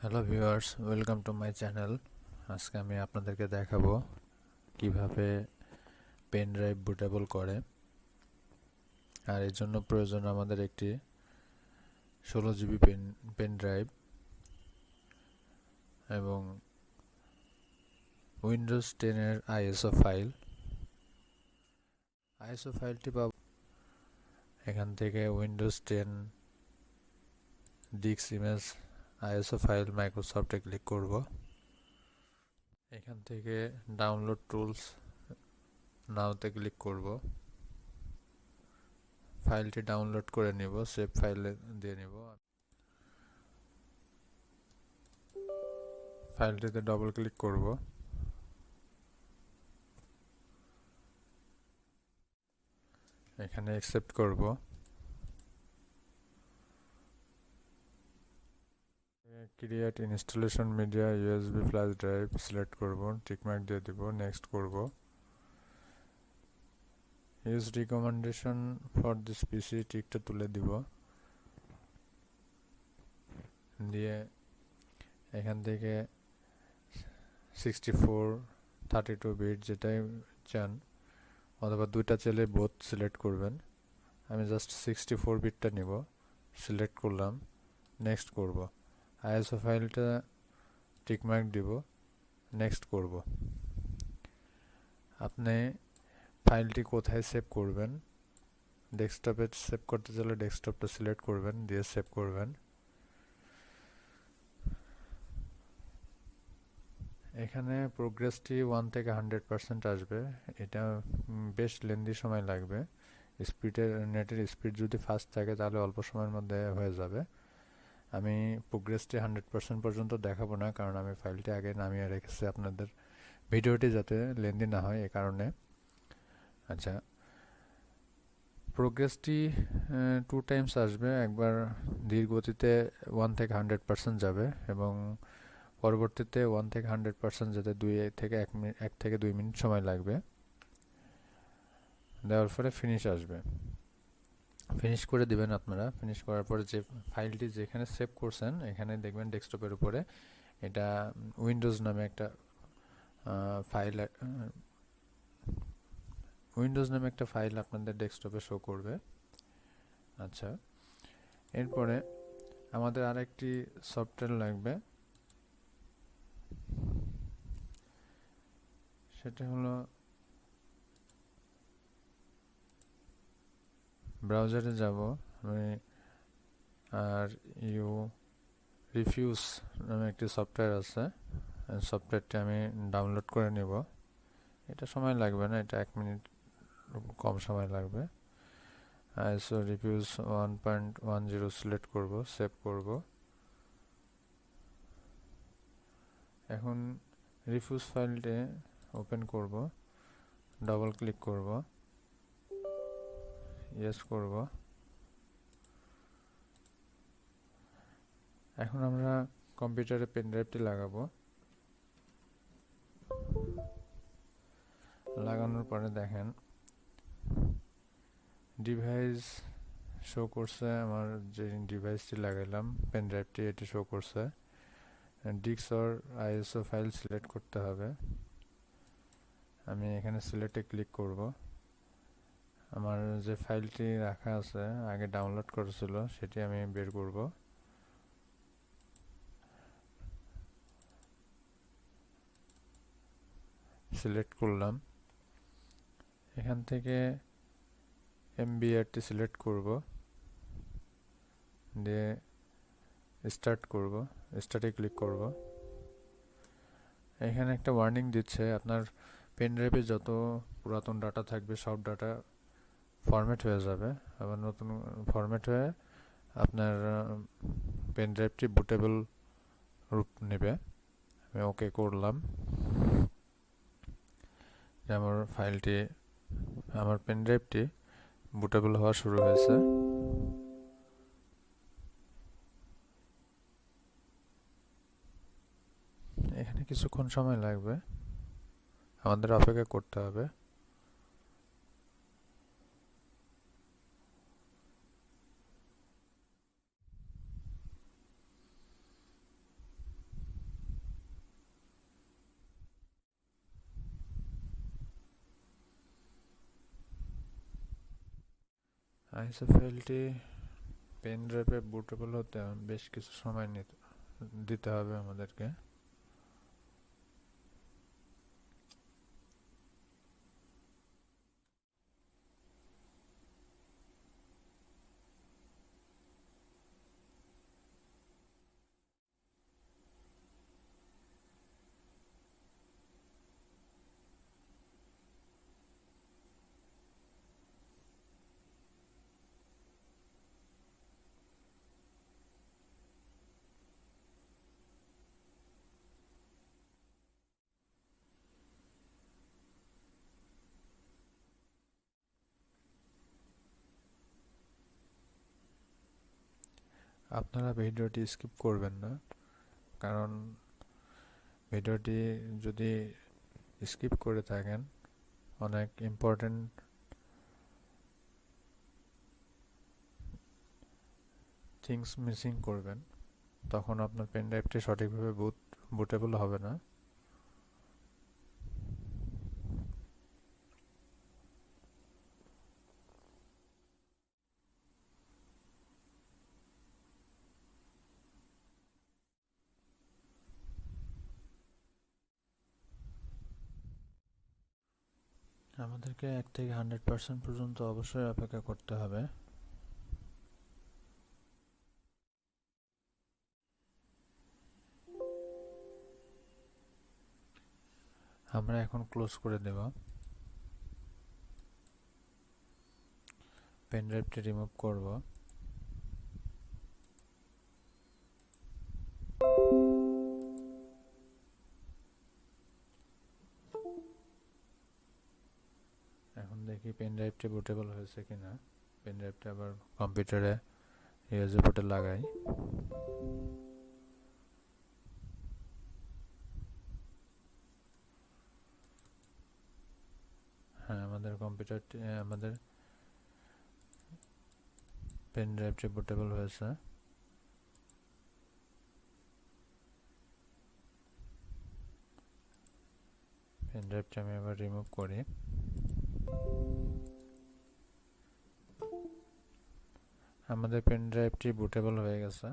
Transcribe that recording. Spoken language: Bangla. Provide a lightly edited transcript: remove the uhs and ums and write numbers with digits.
Hello viewers, welcome to my channel. আজকে আমি আপনাদেরকে দেখাবো কিভাবে পেন ড্রাইভ বুটেবল করে। আর এর জন্য প্রয়োজন আমাদের একটি 16 জিবি পেন ড্রাইভ এবং উইন্ডোজ 10 এর আইএসও ফাইল। আইএসও ফাইলটি পাবো এখান থেকে Windows 10 disk image ISO file মাইক্রোসফটে ক্লিক করব। এখান থেকে ডাউনলোড টুলস নাওতে ক্লিক করব। ফাইলটি ডাউনলোড করে নিব, সেভ ফাইলে দিয়ে নিব। ফাইলটিতে ডবল ক্লিক করব। এখানে অ্যাকসেপ্ট করব। Create installation media USB flash drive select করব, টিকমার্ক দিয়ে দিব, নেক্সট করব। Use recommendation for this PC টিকটা তুলে দিব, দিয়ে এখান থেকে 64 32 বিট যেটাই চান, অথবা দুইটা চাইলে বোথ সিলেক্ট করবেন। আমি জাস্ট 64 বিটটা নিব, সিলেক্ট করলাম, নেক্সট করব। আইএসও ফাইলটা টিকমার্ক দিব, নেক্সট করব। আপনি ফাইলটি কোথায় সেভ করবেন? ডেস্কটপে সেভ করতে চাইলে ডেস্কটপটা সিলেক্ট করবেন, দিয়ে সেভ করবেন। এখানে প্রোগ্রেসটি 1 থেকে 100% আসবে। এটা বেশ লেন্দি সময় লাগবে। নেটের স্পিড যদি ফাস্ট থাকে তাহলে অল্প সময়ের মধ্যে হয়ে যাবে। আমি প্রোগ্রেসটি 100% পর্যন্ত দেখাবো না, কারণ আমি ফাইলটি আগে নামিয়ে রেখেছি আপনাদের ভিডিওটি যাতে লেন্দি না হয়, এ কারণে। আচ্ছা, প্রোগ্রেসটি 2 টাইমস আসবে। একবার ধীর গতিতে 1 থেকে 100% যাবে এবং পরবর্তীতে 1 থেকে 100% যেতে 1 থেকে 2 মিনিট সময় লাগবে। দেওয়ার পরে ফিনিশ আসবে। ফিনিশ করে দিবেন আপনারা। ফিনিশ করার পরে যে ফাইলটি যেখানে সেভ করছেন, এখানে দেখবেন ডেস্কটপের উপরে এটা উইন্ডোজ নামে একটা ফাইল আপনাদের ডেস্কটপে শো করবে। আচ্ছা, এরপরে আমাদের আরেকটি সফটওয়্যার লাগবে, সেটা হলো ব্রাউজারে যাব আমি, আর রিফিউজ নামে একটি সফটওয়্যার আছে। সফটওয়্যারটি আমি ডাউনলোড করে নেব। এটা সময় লাগবে না, এটা 1 মিনিট কম সময় লাগবে। আইএসও রিফিউজ 1.10 সিলেক্ট করব, সেভ করব। এখন রিফিউজ ফাইলটি ওপেন করব, ডাবল ক্লিক করব, ইয়েস করব। এখন আমরা কম্পিউটারে পেন ড্রাইভটি লাগাবো। লাগানোর পরে দেখেন ডিভাইস শো করছে। আমার যে ডিভাইসটি লাগাইলাম পেন ড্রাইভটি, এটি শো করছে। Disk or ISO file select করতে হবে। আমি এখানে সিলেক্টে ক্লিক করব। আমার যে ফাইলটি রাখা আছে আগে ডাউনলোড করেছিল, সেটি আমি বের করব। সিলেক্ট করলাম। এখান থেকে এমবিআরটি সিলেক্ট করব, দিয়ে স্টার্টে ক্লিক করব। এখানে একটা ওয়ার্নিং দিচ্ছে, আপনার পেন ড্রাইভে যত পুরাতন ডাটা থাকবে সব ডাটা ফরম্যাট হয়ে যাবে, আবার নতুন ফরম্যাট হয়ে আপনার পেন ড্রাইভটি বুটেবল রূপ নেবে। আমি ওকে করলাম। আমার পেন ড্রাইভটি বুটেবল হওয়া শুরু হয়েছে। এখানে কিছুক্ষণ সময় লাগবে, আমাদের অপেক্ষা করতে হবে। আইএসও ফাইলটি পেন ড্রাইভে বুটেবল হতে বেশ কিছু সময় দিতে হবে আমাদেরকে। আপনারা ভিডিওটি স্কিপ করবেন না, কারণ ভিডিওটি যদি স্কিপ করে থাকেন অনেক ইম্পর্টেন্ট থিংস মিসিং করবেন, তখন আপনার পেন ড্রাইভটি সঠিকভাবে বুটেবল হবে না। আমাদেরকে 1 থেকে 100% পর্যন্ত অবশ্যই অপেক্ষা করতে হবে। আমরা এখন ক্লোজ করে দেব। পেন ড্রাইভটি রিমুভ করব। এখন দেখি পেন ড্রাইভটি বুটেবল হয়েছে কিনা। পেন ড্রাইভটা আবার কম্পিউটারে ইউএসবি পোর্টে লাগাই। হ্যাঁ, আমাদের পেন ড্রাইভটি বুটেবল হয়েছে। পেন ড্রাইভটা আমি আবার রিমুভ করি। আমাদের পেন ড্রাইভটি বুটেবল হয়ে গেছে।